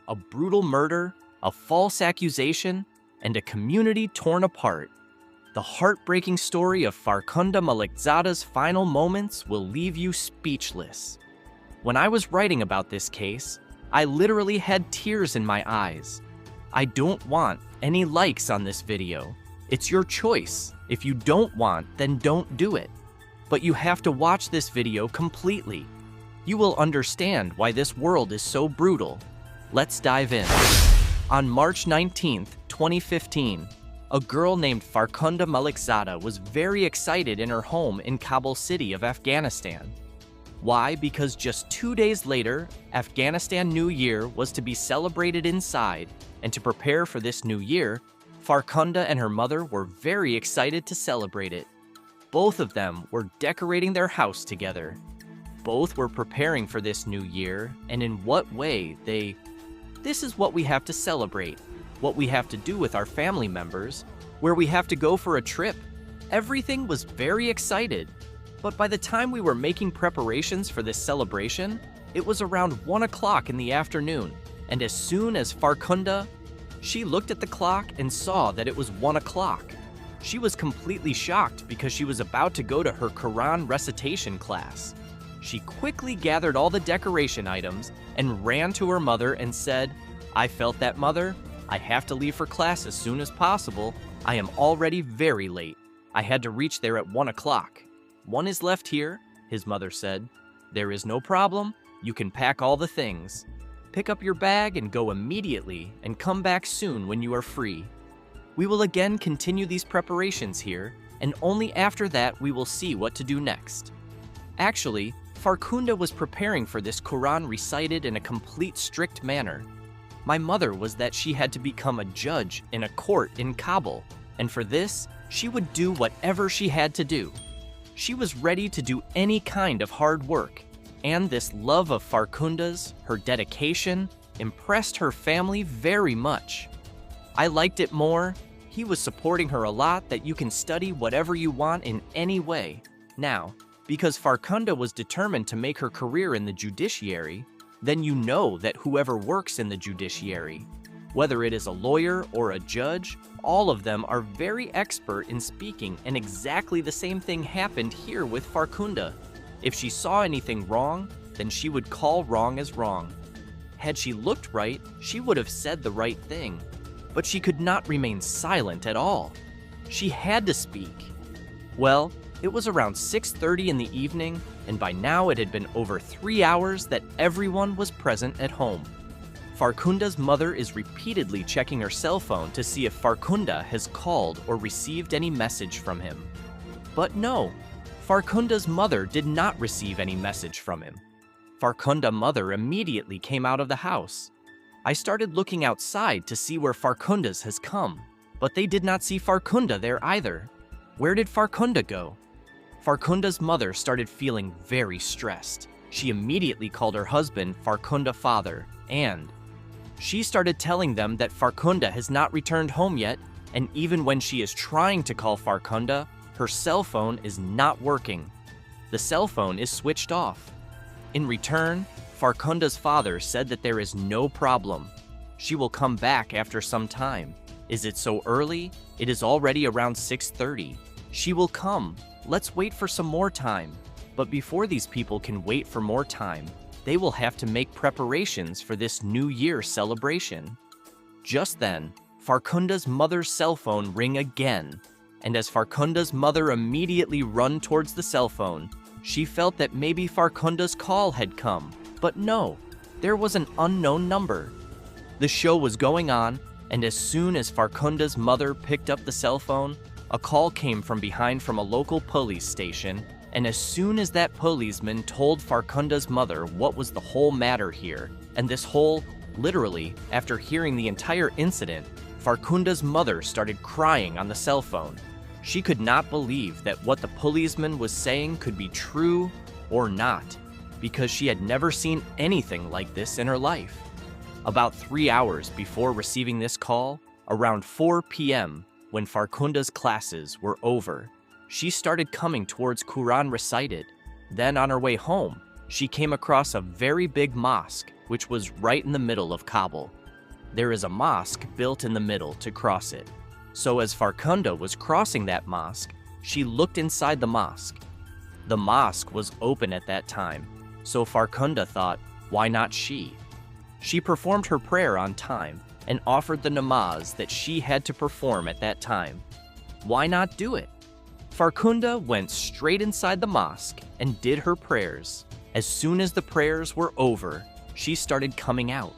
a brutal murder, a false accusation, and a community torn apart. The heartbreaking story of Farkhunda Malikzada's final moments will leave you speechless. When I was writing about this case, I literally had tears in my eyes. I don't want any likes on this video. It's your choice. If you don't want, then don't do it. But you have to watch this video completely. You will understand why this world is so brutal. Let's dive in. On March 19, 2015, a girl named Farkhunda Malikzada was very excited in her home in Kabul city of Afghanistan. Why? Because just 2 days later, Afghanistan New Year was to be celebrated inside, and to prepare for this new year, Farkhunda and her mother were very excited to celebrate it. Both of them were decorating their house together. Both were preparing for this new year, and in what way this is what we have to celebrate, what we have to do with our family members, where we have to go for a trip. Everything was very excited. But by the time we were making preparations for this celebration, it was around 1 o'clock in the afternoon, and as soon as Farkhunda, she looked at the clock and saw that it was 1 o'clock. She was completely shocked because she was about to go to her Quran recitation class. She quickly gathered all the decoration items and ran to her mother and said, "I felt that, mother. I have to leave for class as soon as possible. I am already very late. I had to reach there at 1 o'clock. 1 is left here," his mother said. "There is no problem. You can pack all the things. Pick up your bag and go immediately and come back soon when you are free. We will again continue these preparations here, and only after that we will see what to do next." Actually, Farkhunda was preparing for this Quran recited in a complete strict manner. My mother was that she had to become a judge in a court in Kabul, and for this, she would do whatever she had to do. She was ready to do any kind of hard work, and this love of Farkhunda's, her dedication, impressed her family very much. I liked it more. He was supporting her a lot that you can study whatever you want in any way. Now, because Farkhunda was determined to make her career in the judiciary, then you know that whoever works in the judiciary, whether it is a lawyer or a judge, all of them are very expert in speaking, and exactly the same thing happened here with Farkhunda. If she saw anything wrong, then she would call wrong as wrong. Had she looked right, she would have said the right thing. But she could not remain silent at all. She had to speak. Well, it was around 6:30 in the evening, and by now it had been over 3 hours that everyone was present at home. Farkhunda's mother is repeatedly checking her cell phone to see if Farkhunda has called or received any message from him. But no, Farkhunda's mother did not receive any message from him. Farkhunda's mother immediately came out of the house. I started looking outside to see where Farkhunda's has come, but they did not see Farkhunda there either. Where did Farkhunda go? Farkhunda's mother started feeling very stressed. She immediately called her husband, Farkhunda father, and she started telling them that Farkhunda has not returned home yet, and even when she is trying to call Farkhunda, her cell phone is not working. The cell phone is switched off. In return, Farkhunda's father said that there is no problem. She will come back after some time. Is it so early? It is already around 6:30. She will come. Let's wait for some more time. But before these people can wait for more time, they will have to make preparations for this New Year celebration. Just then, Farkhunda's mother's cell phone rang again, and as Farkhunda's mother immediately ran towards the cell phone, she felt that maybe Farkhunda's call had come. But no, there was an unknown number. The show was going on, and as soon as Farkhunda's mother picked up the cell phone, a call came from behind from a local police station, and as soon as that policeman told Farkhunda's mother what was the whole matter here, and this whole, literally, after hearing the entire incident, Farkhunda's mother started crying on the cell phone. She could not believe that what the policeman was saying could be true or not, because she had never seen anything like this in her life. About 3 hours before receiving this call, around 4 p.m., when Farkhunda's classes were over, she started coming towards Quran recited. Then on her way home, she came across a very big mosque, which was right in the middle of Kabul. There is a mosque built in the middle to cross it. So as Farkhunda was crossing that mosque, she looked inside the mosque. The mosque was open at that time, so Farkhunda thought, why not she? She performed her prayer on time and offered the namaz that she had to perform at that time. Why not do it? Farkhunda went straight inside the mosque and did her prayers. As soon as the prayers were over, she started coming out.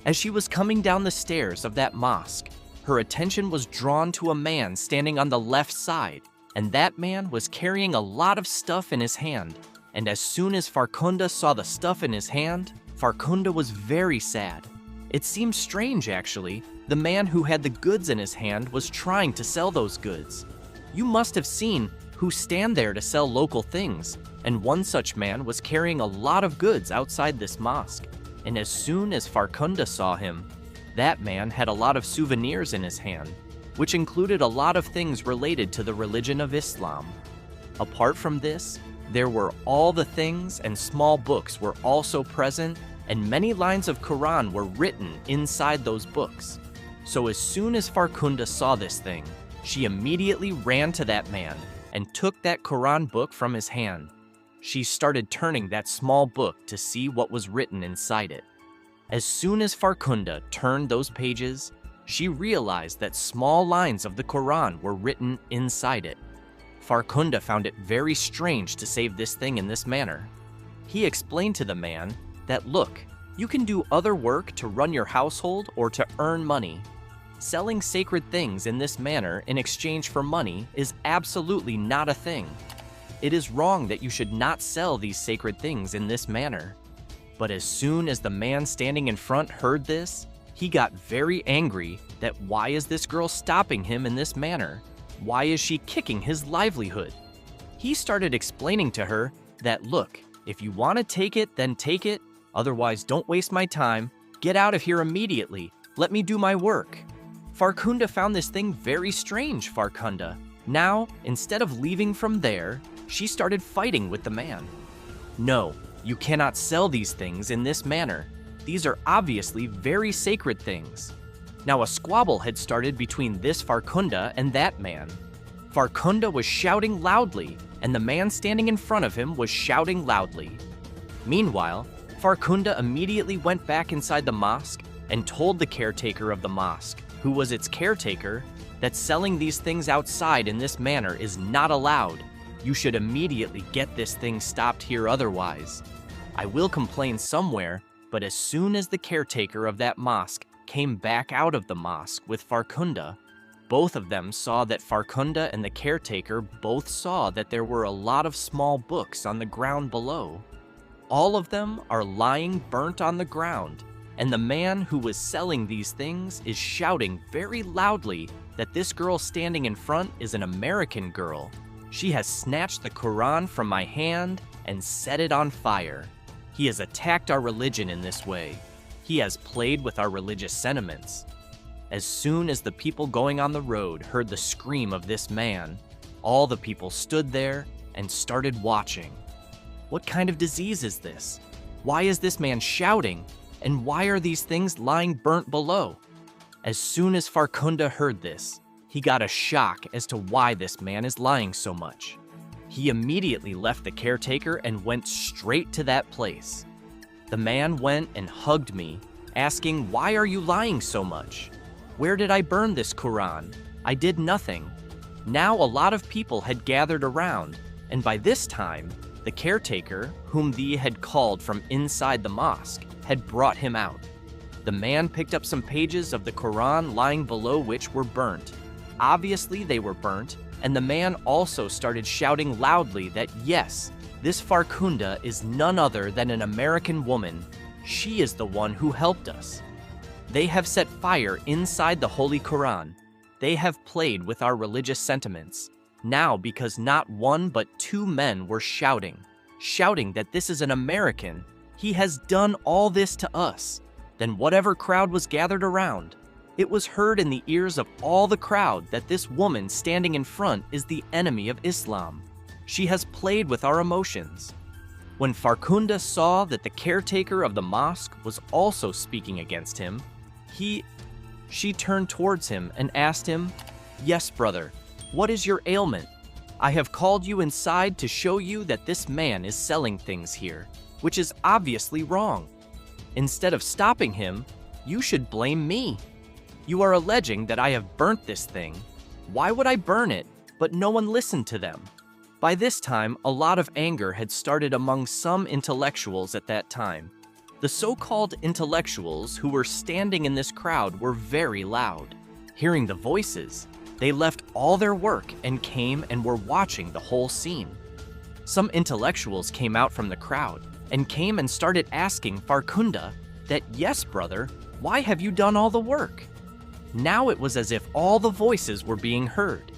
As she was coming down the stairs of that mosque, her attention was drawn to a man standing on the left side, and that man was carrying a lot of stuff in his hand. And as soon as Farkhunda saw the stuff in his hand, Farkhunda was very sad. It seemed strange, actually. The man who had the goods in his hand was trying to sell those goods. You must have seen who stand there to sell local things, and one such man was carrying a lot of goods outside this mosque. And as soon as Farkhunda saw him, that man had a lot of souvenirs in his hand, which included a lot of things related to the religion of Islam. Apart from this, there were all the things, and small books were also present, and many lines of Quran were written inside those books. So as soon as Farkhunda saw this thing, she immediately ran to that man and took that Quran book from his hand. She started turning that small book to see what was written inside it. As soon as Farkhunda turned those pages, she realized that small lines of the Quran were written inside it. Farkhunda found it very strange to save this thing in this manner. He explained to the man that, look, you can do other work to run your household or to earn money. Selling sacred things in this manner in exchange for money is absolutely not a thing. It is wrong that you should not sell these sacred things in this manner. But as soon as the man standing in front heard this, he got very angry that why is this girl stopping him in this manner? Why is she kicking his livelihood? He started explaining to her that, look, if you want to take it, then take it. Otherwise, don't waste my time. Get out of here immediately. Let me do my work. Farkhunda found this thing very strange, Farkhunda. Now, instead of leaving from there, she started fighting with the man. No, you cannot sell these things in this manner. These are obviously very sacred things. Now a squabble had started between this Farkhunda and that man. Farkhunda was shouting loudly, and the man standing in front of him was shouting loudly. Meanwhile, Farkhunda immediately went back inside the mosque and told the caretaker of the mosque, who was its caretaker, that selling these things outside in this manner is not allowed. You should immediately get this thing stopped here otherwise. I will complain somewhere, but as soon as the caretaker of that mosque came back out of the mosque with Farkhunda, both of them saw that Farkhunda and the caretaker both saw that there were a lot of small books on the ground below. All of them are lying burnt on the ground, and the man who was selling these things is shouting very loudly that this girl standing in front is an American girl. She has snatched the Quran from my hand and set it on fire. He has attacked our religion in this way. He has played with our religious sentiments. As soon as the people going on the road heard the scream of this man, all the people stood there and started watching. What kind of disease is this? Why is this man shouting? And why are these things lying burnt below? As soon as Farkhunda heard this, he got a shock as to why this man is lying so much. He immediately left the caretaker and went straight to that place. The man went and hugged me, asking, "Why are you lying so much? Where did I burn this Quran? I did nothing." Now a lot of people had gathered around, and by this time, the caretaker, whom they had called from inside the mosque, had brought him out. The man picked up some pages of the Quran lying below which were burnt. Obviously they were burnt, and the man also started shouting loudly that yes, this Farkhunda is none other than an American woman. She is the one who helped us. They have set fire inside the Holy Quran. They have played with our religious sentiments. Now, because not one but two men were shouting that this is an American, he has done all this to us. Then whatever crowd was gathered around, it was heard in the ears of all the crowd that this woman standing in front is the enemy of Islam. She has played with our emotions. When Farkhunda saw that the caretaker of the mosque was also speaking against him, she turned towards him and asked him, "Yes, brother, what is your ailment? I have called you inside to show you that this man is selling things here, which is obviously wrong. Instead of stopping him, you should blame me. You are alleging that I have burnt this thing. Why would I burn it?" But no one listened to them. By this time, a lot of anger had started among some intellectuals at that time. The so-called intellectuals who were standing in this crowd were very loud. Hearing the voices, they left all their work and came and were watching the whole scene. Some intellectuals came out from the crowd and came and started asking Farkhunda that, "Yes, brother, why have you done all the work?" Now it was as if all the voices were being heard.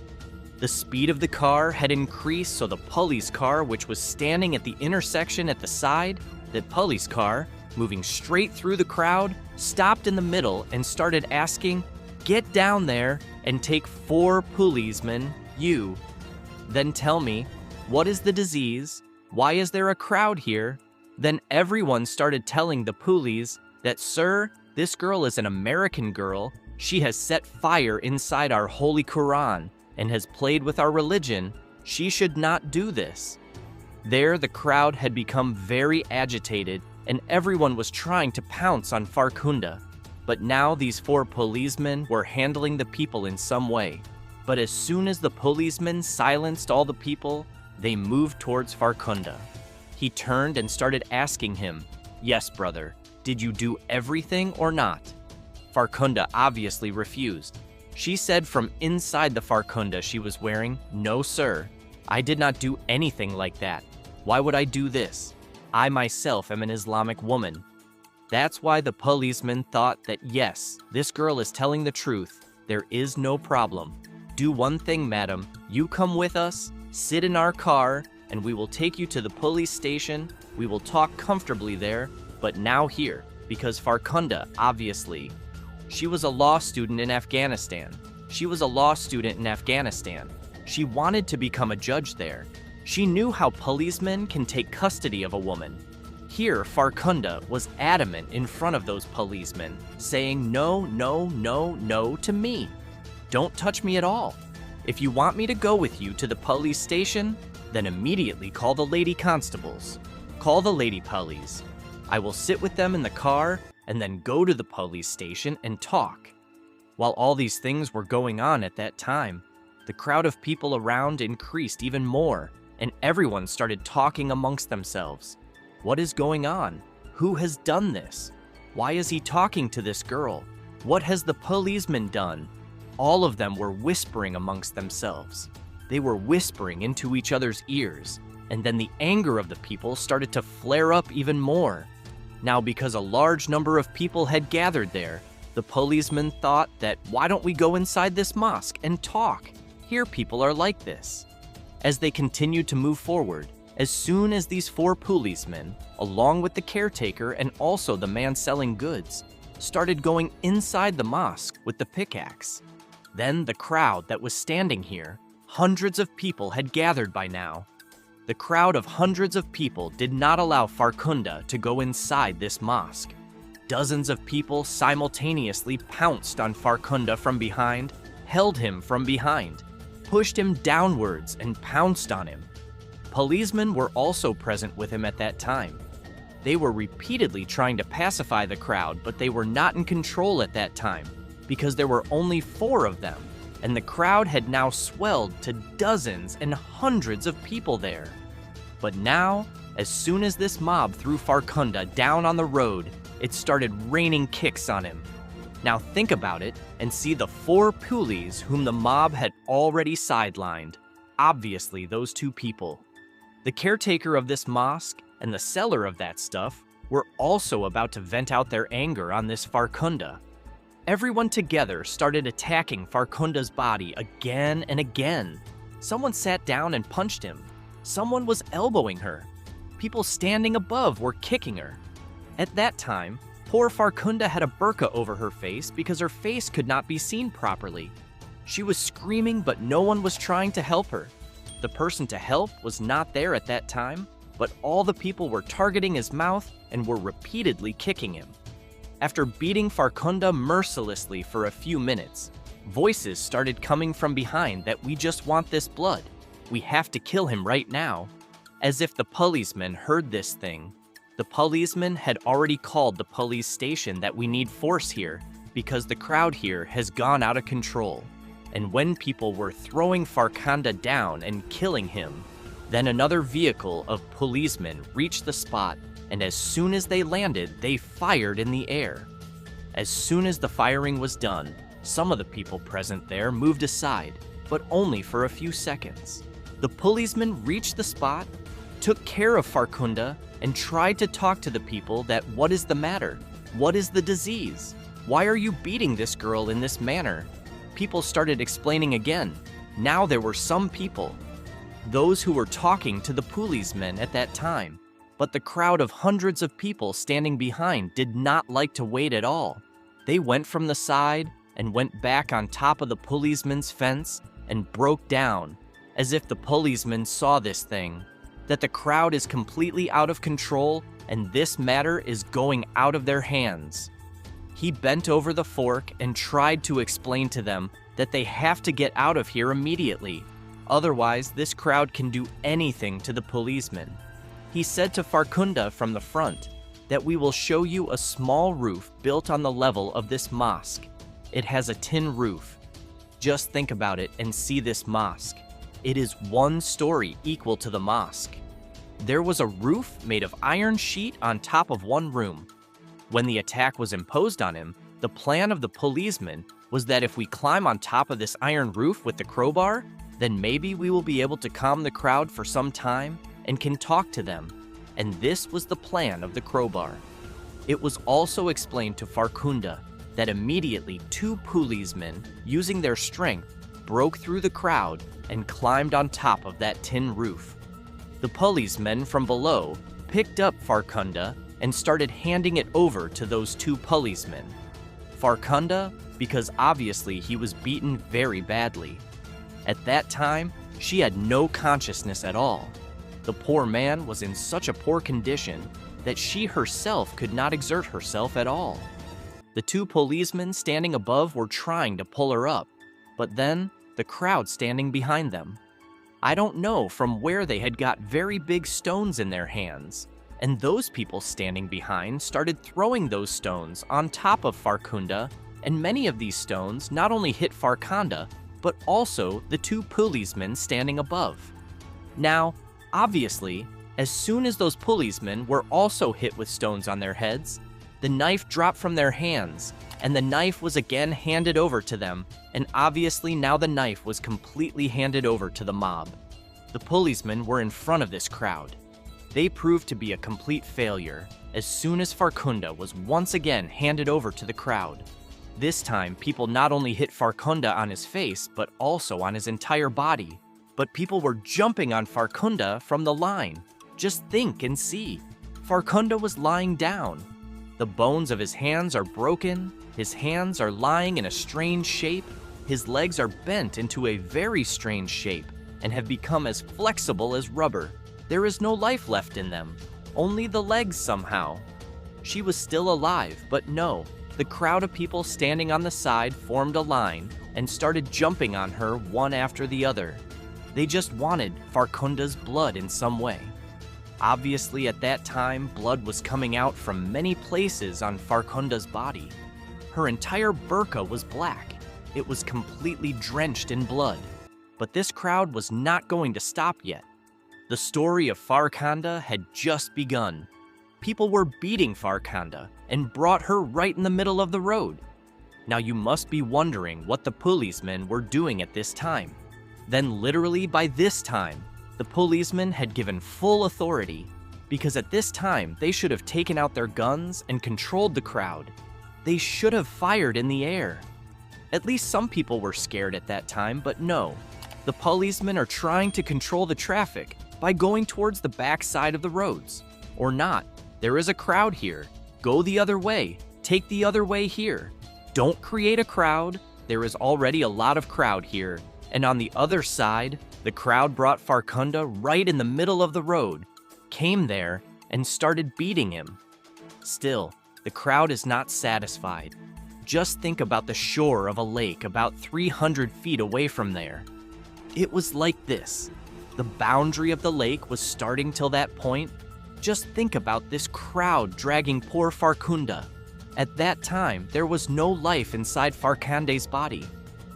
The speed of the car had increased, so the police car, which was standing at the intersection at the side, that police car, moving straight through the crowd, stopped in the middle and started asking, "Get down there and take 4 policemen, you. Then tell me, what is the disease? Why is there a crowd here?" Then everyone started telling the police that, "Sir, this girl is an American girl. She has set fire inside our Holy Quran and has played with our religion. She should not do this." There, the crowd had become very agitated, and everyone was trying to pounce on Farkhunda. But now these 4 policemen were handling the people in some way. But as soon as the policemen silenced all the people, they moved towards Farkhunda. He turned and started asking him, "Yes, brother, did you do everything or not?" Farkhunda obviously refused. She said from inside the Farkhunda she was wearing, "No, sir, I did not do anything like that. Why would I do this? I myself am an Islamic woman." That's why the policeman thought that yes, this girl is telling the truth. There is no problem. Do one thing, madam. You come with us, sit in our car, and we will take you to the police station. We will talk comfortably there, but now here, because Farkhunda, obviously, she was a law student in Afghanistan. She wanted to become a judge there. She knew how policemen can take custody of a woman. Here, Farkhunda was adamant in front of those policemen, saying, "No, no, no, no to me. Don't touch me at all. If you want me to go with you to the police station, then immediately call the lady constables. Call the lady police. I will sit with them in the car and then go to the police station and talk." While all these things were going on at that time, the crowd of people around increased even more, and everyone started talking amongst themselves. What is going on? Who has done this? Why is he talking to this girl? What has the policeman done? All of them were whispering amongst themselves. They were whispering into each other's ears, and then the anger of the people started to flare up even more. Now, because a large number of people had gathered there, the policeman thought that, why don't we go inside this mosque and talk? Here people are like this. As they continued to move forward, as soon as these 4 policemen, along with the caretaker and also the man selling goods, started going inside the mosque with the pickaxe, then the crowd that was standing here, hundreds of people had gathered by now. The crowd of hundreds of people did not allow Farkhunda to go inside this mosque. Dozens of people simultaneously pounced on Farkhunda from behind, held him from behind, pushed him downwards and pounced on him. Policemen were also present with him at that time. They were repeatedly trying to pacify the crowd, but they were not in control at that time because there were only 4 of them, and the crowd had now swelled to dozens and hundreds of people there. But now, as soon as this mob threw Farkhunda down on the road, it started raining kicks on him. Now think about it and see the 4 poolies whom the mob had already sidelined. Obviously, those 2 people. The caretaker of this mosque and the seller of that stuff were also about to vent out their anger on this Farkhunda. Everyone together started attacking Farkhunda's body again and again. Someone sat down and punched him. Someone was elbowing her. People standing above were kicking her. At that time, poor Farkhunda had a burqa over her face because her face could not be seen properly. She was screaming, but no one was trying to help her. The person to help was not there at that time, but all the people were targeting his mouth and were repeatedly kicking him. After beating Farkhunda mercilessly for a few minutes, voices started coming from behind that we just want this blood. We have to kill him right now. As if the policeman heard this thing. The policeman had already called the police station that we need force here because the crowd here has gone out of control. And when people were throwing Farkhunda down and killing him, then another vehicle of policemen reached the spot, and as soon as they landed, they fired in the air. As soon as the firing was done, some of the people present there moved aside, but only for a few seconds. The policemen reached the spot, took care of Farkhunda, and tried to talk to the people that what is the matter? What is the disease? Why are you beating this girl in this manner? People started explaining again. Now there were some people, those who were talking to the policemen at that time, but the crowd of hundreds of people standing behind did not like to wait at all. They went from the side and went back on top of the policeman's fence and broke down, as if the policemen saw this thing, that the crowd is completely out of control and this matter is going out of their hands. He bent over the fork and tried to explain to them that they have to get out of here immediately. Otherwise, this crowd can do anything to the policemen. He said to Farkhunda from the front that we will show you a small roof built on the level of this mosque. It has a tin roof. Just think about it and see this mosque. It is one story equal to the mosque. There was a roof made of iron sheet on top of one room. When the attack was imposed on him, the plan of the policeman was that if we climb on top of this iron roof with the crowbar, then maybe we will be able to calm the crowd for some time and can talk to them. And this was the plan of the crowbar. It was also explained to Farkhunda that immediately two policemen, using their strength, broke through the crowd and climbed on top of that tin roof. The policemen from below picked up Farkhunda and started handing it over to those two policemen. Farkhunda, because obviously he was beaten very badly. At that time, she had no consciousness at all. The poor man was in such a poor condition that she herself could not exert herself at all. The two policemen standing above were trying to pull her up, but then the crowd standing behind them. I don't know from where they had got very big stones in their hands, and those people standing behind started throwing those stones on top of Farkhunda, and many of these stones not only hit Farkhunda, but also the two policemen standing above. Now, obviously, as soon as those policemen were also hit with stones on their heads, the knife dropped from their hands, and the knife was again handed over to them, and obviously now the knife was completely handed over to the mob. The policemen were in front of this crowd. They proved to be a complete failure as soon as Farkhunda was once again handed over to the crowd. This time, people not only hit Farkhunda on his face, but also on his entire body. But people were jumping on Farkhunda from the line. Just think and see. Farkhunda was lying down. The bones of his hands are broken, his hands are lying in a strange shape, his legs are bent into a very strange shape and have become as flexible as rubber. There is no life left in them, only the legs somehow. She was still alive, but no. The crowd of people standing on the side formed a line and started jumping on her one after the other. They just wanted Farkhunda's blood in some way. Obviously, at that time, blood was coming out from many places on Farkhunda's body. Her entire burqa was black. It was completely drenched in blood. But this crowd was not going to stop yet. The story of Farkhunda had just begun. People were beating Farkhunda and brought her right in the middle of the road. Now you must be wondering what the policemen were doing at this time. Then literally by this time, the policemen had given full authority, because at this time they should have taken out their guns and controlled the crowd. They should have fired in the air. At least some people were scared at that time, but no. The policemen are trying to control the traffic by going towards the back side of the roads. Or not. There is a crowd here. Go the other way. Take the other way here. Don't create a crowd. There is already a lot of crowd here. And on the other side, the crowd brought Farkhunda right in the middle of the road. came there and started beating him. Still, the crowd is not satisfied. Just think about the shore of a lake about 300 feet away from there. It was like this. The boundary of the lake was starting till that point. Just think about this crowd dragging poor Farkhunda. At that time, there was no life inside Farkhanda's body.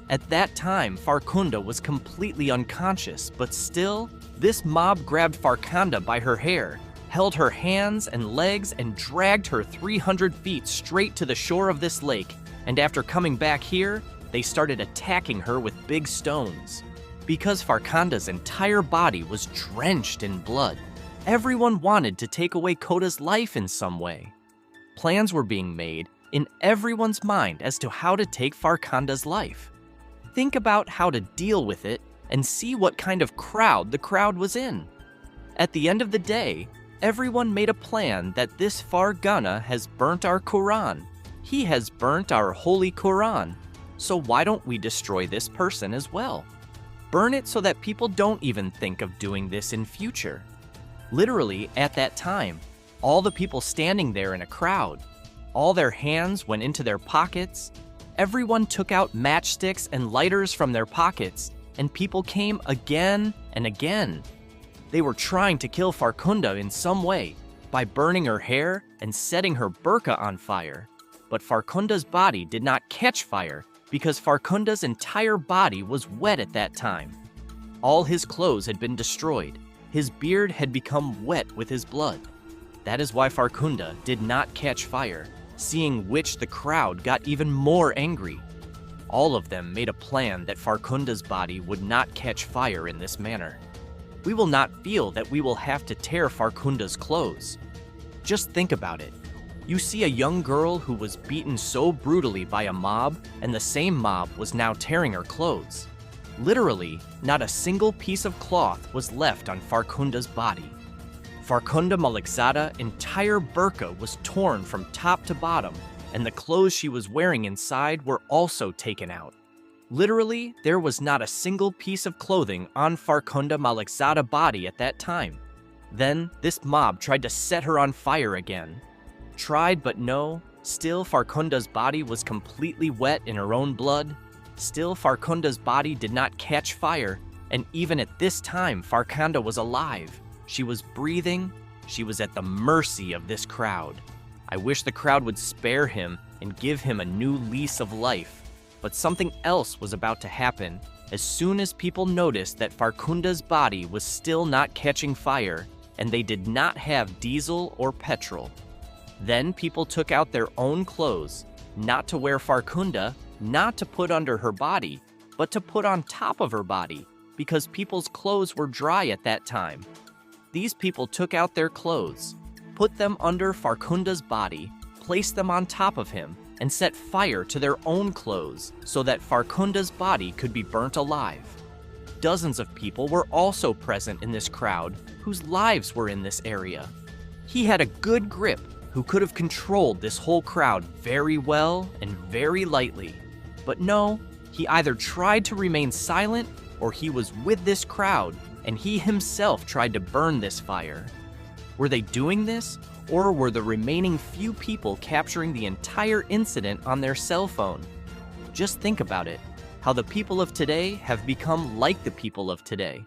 At that time, Farkhunda was completely unconscious, but still, this mob grabbed Farkhunda by her hair, held her hands and legs, and dragged her 300 feet straight to the shore of this lake, and after coming back here, they started attacking her with big stones. Because Farkhunda's entire body was drenched in blood, everyone wanted to take away Koda's life in some way. Plans were being made in everyone's mind as to how to take Farkhunda's life. Think about how to deal with it and see what kind of crowd the crowd was in. At the end of the day, everyone made a plan that this Farkhunda has burnt our Quran. He has burnt our holy Quran. So why don't we destroy this person as well? Burn it so that people don't even think of doing this in future. Literally, at that time, all the people standing there in a crowd, all their hands went into their pockets. Everyone took out matchsticks and lighters from their pockets, and people came again and again. They were trying to kill Farkhunda in some way by burning her hair and setting her burqa on fire. But Farkhunda's body did not catch fire because Farkhunda's entire body was wet at that time. All his clothes had been destroyed. His beard had become wet with his blood. That is why Farkhunda did not catch fire, seeing which the crowd got even more angry. All of them made a plan that Farkhunda's body would not catch fire in this manner. We will not feel that we will have to tear Farkhunda's clothes. Just think about it. You see a young girl who was beaten so brutally by a mob, and the same mob was now tearing her clothes. Literally, not a single piece of cloth was left on Farkhunda's body. Farkhunda Malikzada's entire burqa was torn from top to bottom, and the clothes she was wearing inside were also taken out. Literally, there was not a single piece of clothing on Farkhunda Malikzada's body at that time. Then, this mob tried to set her on fire again. Tried, but no. Still, Farkhunda's body was completely wet in her own blood. Still, Farkhunda's body did not catch fire, and even at this time, Farkhunda was alive. She was breathing. She was at the mercy of this crowd. I wish the crowd would spare him and give him a new lease of life. But something else was about to happen. As soon as people noticed that Farkhunda's body was still not catching fire, and they did not have diesel or petrol. Then people took out their own clothes, not to wear Farkhunda, not to put under her body, but to put on top of her body, because people's clothes were dry at that time. These people took out their clothes, put them under Farkhunda's body, placed them on top of him, and set fire to their own clothes so that Farkhunda's body could be burnt alive. Dozens of people were also present in this crowd whose lives were in this area. He had a good grip who could have controlled this whole crowd very well and very lightly. But no, he either tried to remain silent or he was with this crowd and he himself tried to burn this fire. Were they doing this, or were the remaining few people capturing the entire incident on their cell phone? Just think about it, how the people of today have become like the people of today.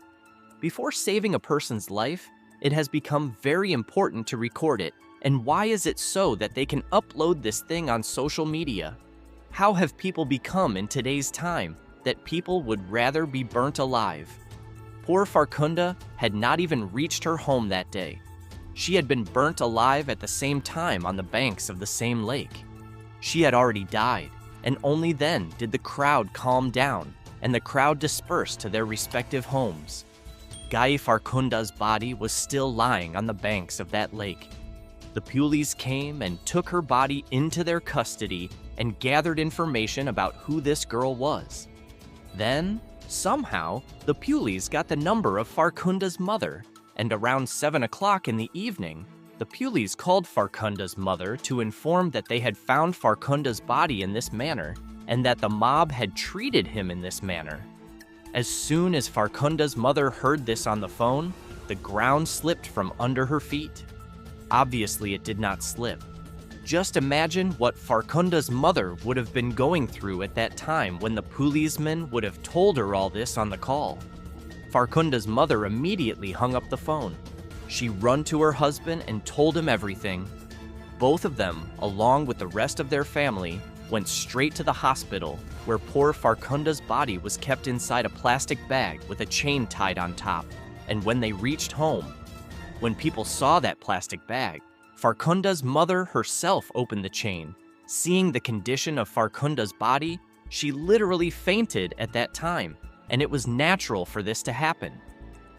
Before saving a person's life, it has become very important to record it. And why is it so that they can upload this thing on social media? How have people become in today's time that people would rather be burnt alive? Poor Farkhunda had not even reached her home that day. She had been burnt alive at the same time on the banks of the same lake. She had already died, and only then did the crowd calm down, and the crowd dispersed to their respective homes. Gai Farkhunda's body was still lying on the banks of that lake. The police came and took her body into their custody and gathered information about who this girl was. Then, somehow, the police got the number of Farkhunda's mother, and around 7 o'clock in the evening, the police called Farkhunda's mother to inform that they had found Farkhunda's body in this manner, and that the mob had treated him in this manner. As soon as Farkhunda's mother heard this on the phone, the ground slipped from under her feet. Obviously, it did not slip. Just imagine what Farkhunda's mother would have been going through at that time when the policeman would have told her all this on the call. Farkhunda's mother immediately hung up the phone. She ran to her husband and told him everything. Both of them, along with the rest of their family, went straight to the hospital, where poor Farkhunda's body was kept inside a plastic bag with a chain tied on top. And when they reached home, when people saw that plastic bag, Farkhunda's mother herself opened the chain. Seeing the condition of Farkhunda's body, she literally fainted at that time, and it was natural for this to happen.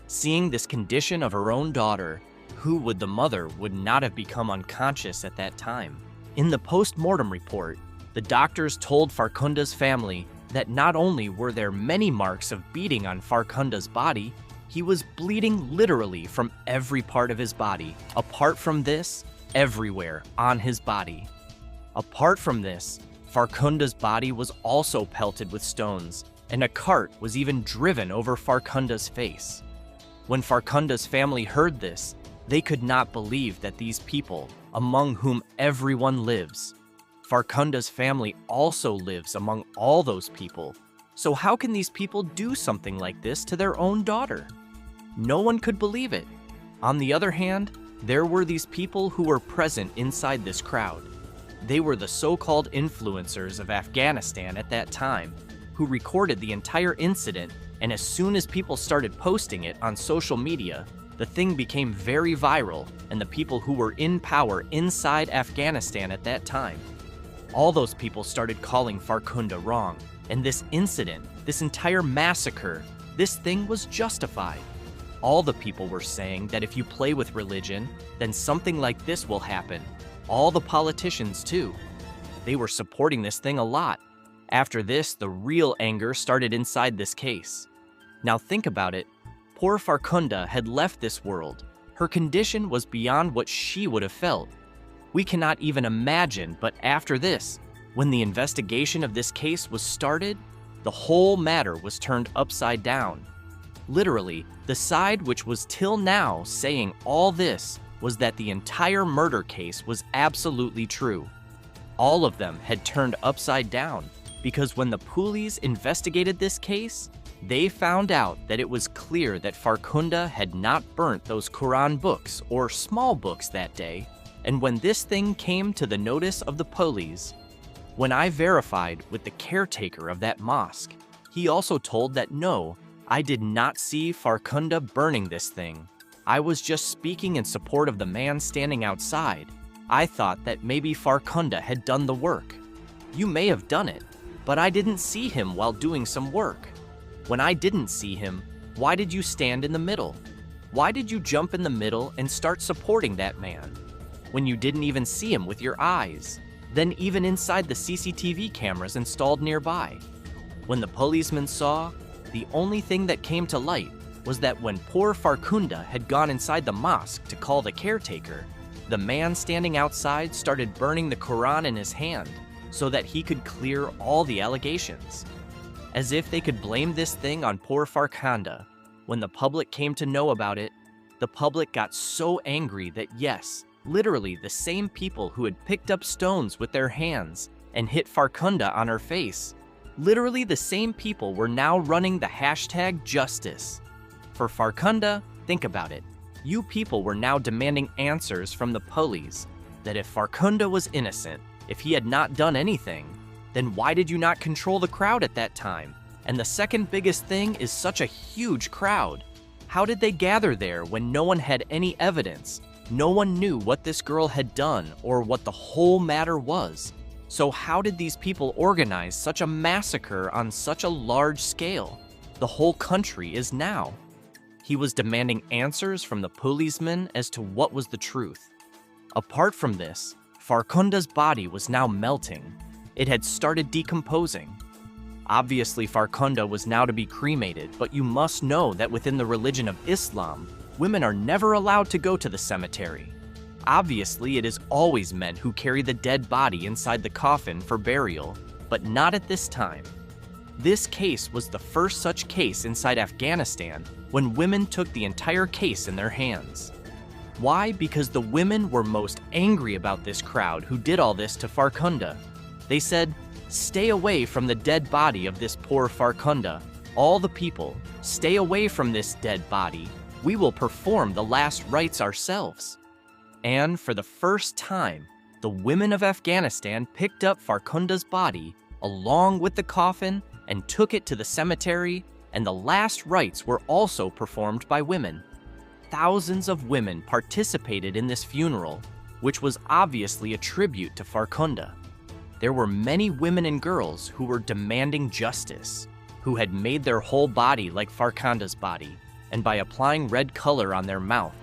Seeing this condition of her own daughter, who would the mother would not have become unconscious at that time? In the post-mortem report, the doctors told Farkhunda's family that not only were there many marks of beating on Farkhunda's body, he was bleeding literally from every part of his body. Apart from this, everywhere on his body. Apart from this, Farkhunda's body was also pelted with stones, and a cart was even driven over Farkhunda's face. When Farkhunda's family heard this, they could not believe that these people, among whom everyone lives, Farkhunda's family also lives among all those people. So how can these people do something like this to their own daughter? No one could believe it. On the other hand, there were these people who were present inside this crowd. They were the so-called influencers of Afghanistan at that time, who recorded the entire incident, and as soon as people started posting it on social media, the thing became very viral, and the people who were in power inside Afghanistan at that time, all those people started calling Farkhunda wrong, and this incident, this entire massacre, this thing was justified. All the people were saying that if you play with religion, then something like this will happen. All the politicians too. They were supporting this thing a lot. After this, the real anger started inside this case. Now think about it. Poor Farkhunda had left this world. Her condition was beyond what she would have felt. We cannot even imagine, but after this, when the investigation of this case was started, the whole matter was turned upside down. Literally, the side which was till now saying all this was that the entire murder case was absolutely true. All of them had turned upside down because when the police investigated this case, they found out that it was clear that Farkhunda had not burnt those Quran books or small books that day. And when this thing came to the notice of the police, when I verified with the caretaker of that mosque, he also told that no, I did not see Farkhunda burning this thing. I was just speaking in support of the man standing outside. I thought that maybe Farkhunda had done the work. You may have done it, but I didn't see him while doing some work. When I didn't see him, why did you stand in the middle? Why did you jump in the middle and start supporting that man? When you didn't even see him with your eyes, then even inside the CCTV cameras installed nearby. When the policeman saw, the only thing that came to light was that when poor Farkhunda had gone inside the mosque to call the caretaker, the man standing outside started burning the Quran in his hand so that he could clear all the allegations. As if they could blame this thing on poor Farkhunda. When the public came to know about it, the public got so angry that yes, literally the same people who had picked up stones with their hands and hit Farkhunda on her face, literally the same people were now running the hashtag justice. For Farkhunda, think about it. You people were now demanding answers from the police that if Farkhunda was innocent, if he had not done anything, then why did you not control the crowd at that time? And the second biggest thing is such a huge crowd. How did they gather there when no one had any evidence? No one knew what this girl had done or what the whole matter was. So how did these people organize such a massacre on such a large scale? The whole country is now. He was demanding answers from the policemen as to what was the truth. Apart from this, Farkhunda's body was now melting. It had started decomposing. Obviously, Farkhunda was now to be cremated, but you must know that within the religion of Islam, women are never allowed to go to the cemetery. Obviously, it is always men who carry the dead body inside the coffin for burial, but not at this time. This case was the first such case inside Afghanistan when women took the entire case in their hands. Why? Because the women were most angry about this crowd who did all this to Farkhunda. They said, "Stay away from the dead body of this poor Farkhunda. All the people, stay away from this dead body. We will perform the last rites ourselves." And for the first time, the women of Afghanistan picked up Farkhunda's body along with the coffin and took it to the cemetery, and the last rites were also performed by women. Thousands of women participated in this funeral, which was obviously a tribute to Farkhunda. There were many women and girls who were demanding justice, who had made their whole body like Farkhunda's body, and by applying red color on their mouth,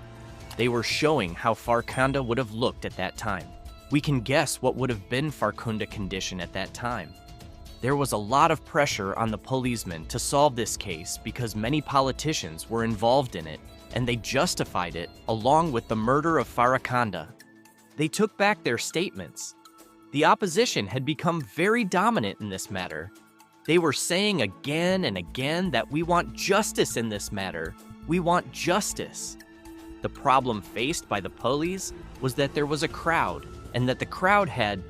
they were showing how Farkhunda would have looked at that time. We can guess what would have been Farkhunda's condition at that time. There was a lot of pressure on the policemen to solve this case because many politicians were involved in it, and they justified it along with the murder of Farkhunda. They took back their statements. The opposition had become very dominant in this matter. They were saying again and again that we want justice in this matter. We want justice. The problem faced by the police was that there was a crowd, and that the crowd had,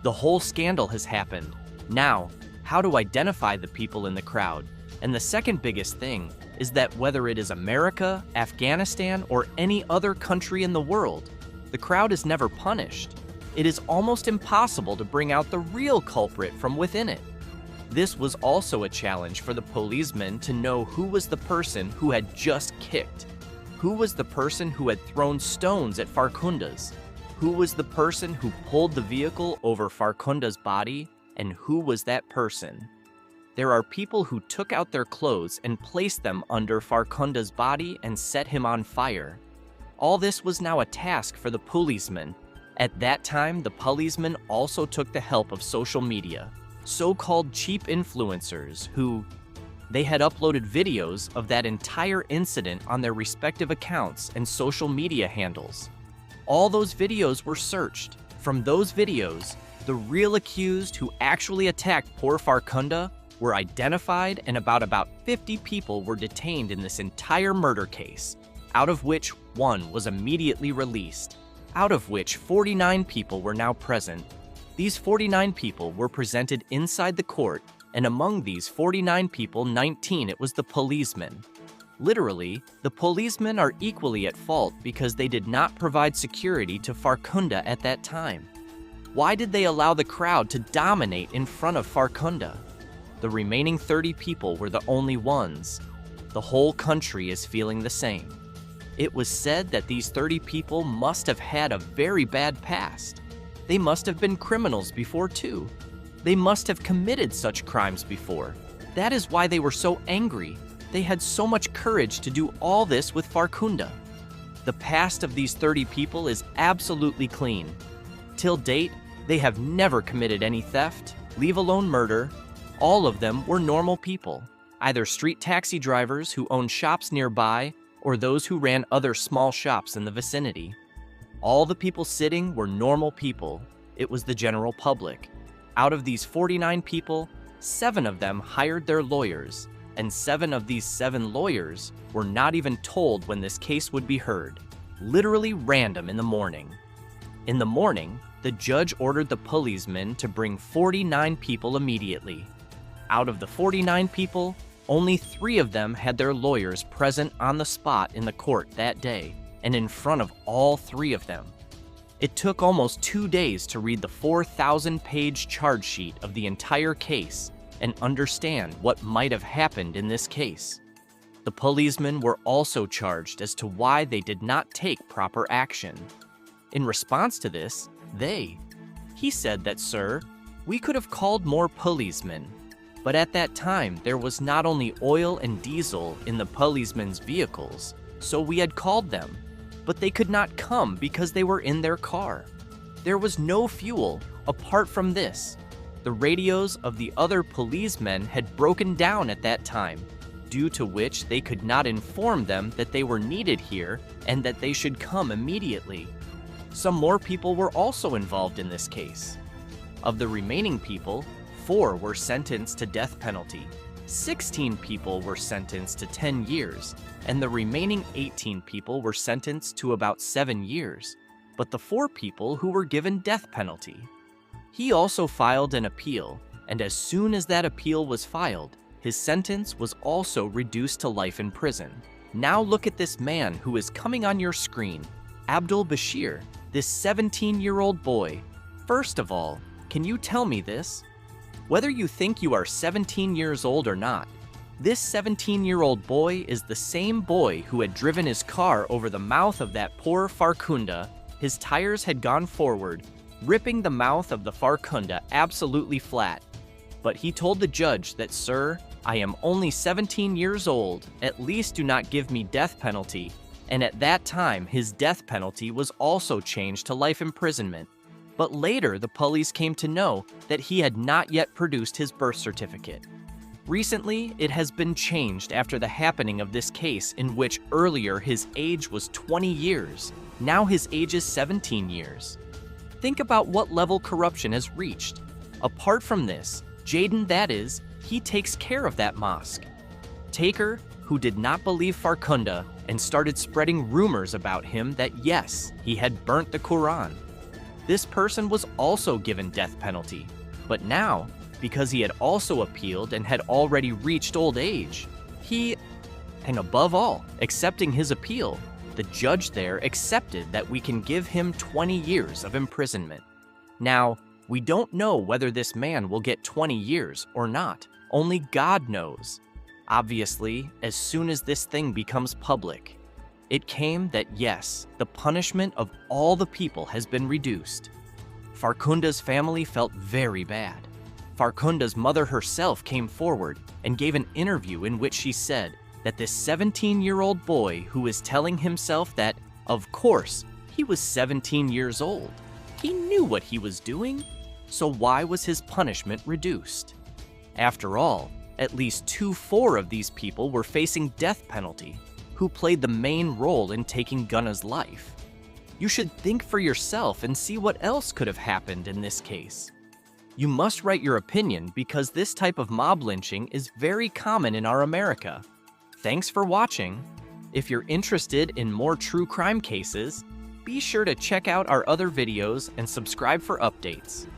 "The whole scandal has happened. Now, how to identify the people in the crowd?" And the second biggest thing is that whether it is America, Afghanistan, or any other country in the world, the crowd is never punished. It is almost impossible to bring out the real culprit from within it. This was also a challenge for the policemen to know who was the person who had just kicked, who was the person who had thrown stones at Farkhunda's, who was the person who pulled the vehicle over Farkhunda's body, and who was that person. There are people who took out their clothes and placed them under Farkhunda's body and set him on fire. All this was now a task for the policemen. At that time, the policemen also took the help of social media, so-called cheap influencers who, they had uploaded videos of that entire incident on their respective accounts and social media handles. All those videos were searched. From those videos, the real accused who actually attacked poor Farkhunda were identified, and about 50 people were detained in this entire murder case, out of which one was immediately released, out of which 49 people were now present. These 49 people were presented inside the court, and among these 49 people, 19 it was the policemen. Literally, the policemen are equally at fault because they did not provide security to Farkhunda at that time. Why did they allow the crowd to dominate in front of Farkhunda? The remaining 30 people were the only ones. The whole country is feeling the same. It was said that these 30 people must have had a very bad past. They must have been criminals before too. They must have committed such crimes before. That is why they were so angry. They had so much courage to do all this with Farkhunda. The past of these 30 people is absolutely clean. Till date, they have never committed any theft, leave alone murder. All of them were normal people, either street taxi drivers who owned shops nearby or those who ran other small shops in the vicinity. All the people sitting were normal people. It was the general public. Out of these 49 people, 7 of them hired their lawyers, and 7 of these 7 lawyers were not even told when this case would be heard. Literally random in the morning. In the morning, the judge ordered the policemen to bring 49 people immediately. Out of the 49 people, only 3 of them had their lawyers present on the spot in the court that day, and in front of all 3 of them. It took almost 2 days to read the 4,000-page charge sheet of the entire case and understand what might have happened in this case. The policemen were also charged as to why they did not take proper action. In response to this, he said that, "Sir, we could have called more policemen, but at that time there was not only oil and diesel in the policemen's vehicles, so we had called them, but they could not come because they were in their car. There was no fuel apart from this. The radios of the other policemen had broken down at that time, due to which they could not inform them that they were needed here and that they should come immediately. Some more people were also involved in this case. Of the remaining people, 4 were sentenced to death penalty, 16 people were sentenced to 10 years, and the remaining 18 people were sentenced to about 7 years, but the 4 people who were given death penalty. He also filed an appeal, and as soon as that appeal was filed, his sentence was also reduced to life in prison. Now look at this man who is coming on your screen, Abdul Bashir, this 17-year-old boy. First of all, can you tell me this? Whether you think you are 17 years old or not, this 17-year-old boy is the same boy who had driven his car over the mouth of that poor Farkhunda. His tires had gone forward, ripping the mouth of the Farkhunda absolutely flat. But he told the judge that, "Sir, I am only 17 years old, at least do not give me death penalty." And at that time, his death penalty was also changed to life imprisonment. But later, the police came to know that he had not yet produced his birth certificate. Recently, it has been changed after the happening of this case, in which earlier his age was 20 years. Now his age is 17 years. Think about what level corruption has reached. Apart from this, Jaden, that is, he takes care of that mosque. Taker, who did not believe Farkhunda and started spreading rumors about him that yes, he had burnt the Quran. This person was also given death penalty, but now, because he had also appealed and had already reached old age, and above all, accepting his appeal, the judge there accepted that we can give him 20 years of imprisonment. Now, we don't know whether this man will get 20 years or not. Only God knows. Obviously, as soon as this thing becomes public, it came that yes, the punishment of all the people has been reduced. Farkhunda's family felt very bad. Farkhunda's mother herself came forward and gave an interview in which she said that this 17-year-old boy who is telling himself that, of course, he was 17 years old. He knew what he was doing, so why was his punishment reduced? After all, at least 2-4 of these people were facing death penalty, who played the main role in taking Gunna's life. You should think for yourself and see what else could have happened in this case. You must write your opinion because this type of mob lynching is very common in our America. Thanks for watching. If you're interested in more true crime cases, be sure to check out our other videos and subscribe for updates.